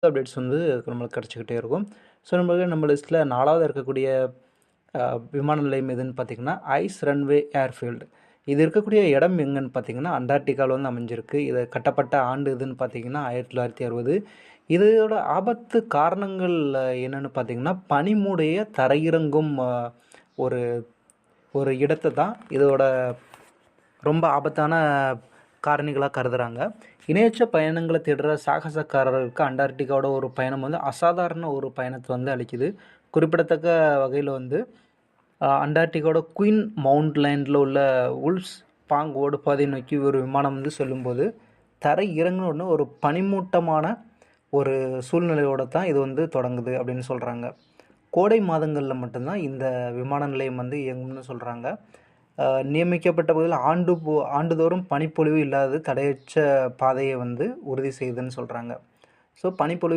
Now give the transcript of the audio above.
Updates வந்து நம்மளுக்கு கிடச்சிக்கிட்டே இருக்கும். ஸோ நம்ம லிஸ்ட்டில் 4வது இருக்கக்கூடிய விமான நிலையம் எதுன்னு பார்த்தீங்கன்னா, ஐஸ் ரன்வே ஏர்ஃபீல்டு. இது இருக்கக்கூடிய இடம் எங்கன்னு பார்த்தீங்கன்னா, அண்டார்டிகாவில் வந்து அமைஞ்சிருக்கு. இது கட்டப்பட்ட ஆண்டு எதுன்னு பார்த்தீங்கன்னா 1960. இதோட ஆபத்து காரணங்கள் என்னென்னு பார்த்தீங்கன்னா, பனிமூடைய தரையிறங்கும் ஒரு ஒரு இடத்த தான் இதோட ரொம்ப ஆபத்தான காரணிகளாக கருதுகிறாங்க. இணையற்ற பயணங்களை தேடுற சாகசக்காரர்களுக்கு அண்டார்டிகாவோட ஒரு பயணம் வந்து அசாதாரண ஒரு பயணத்தை வந்து அளிக்குது. குறிப்பிடத்தக்க வகையில் வந்து அண்டார்டிகாவோட குயின் மவுண்ட்லேண்டில் உள்ள உல்ஸ் பாங் ஓடுபாதை நோக்கி ஒரு விமானம் வந்து செல்லும்போது தரை இறங்கின உடனே ஒரு பனிமூட்டமான ஒரு சூழ்நிலையோடு தான் இது வந்து தொடங்குது அப்படின்னு சொல்கிறாங்க. கோடை மாதங்களில் மட்டும்தான் இந்த விமான நிலையம் வந்து இயங்கும்னு சொல்கிறாங்க. நியமிக்கப்பட்ட பகுதியில் ஆண்டுதோறும் பனிப்பொழிவு இல்லாதது தடையற்ற பாதையை வந்து உறுதி செய்யுதுன்னு சொல்கிறாங்க. ஸோ பனிப்பொழிவு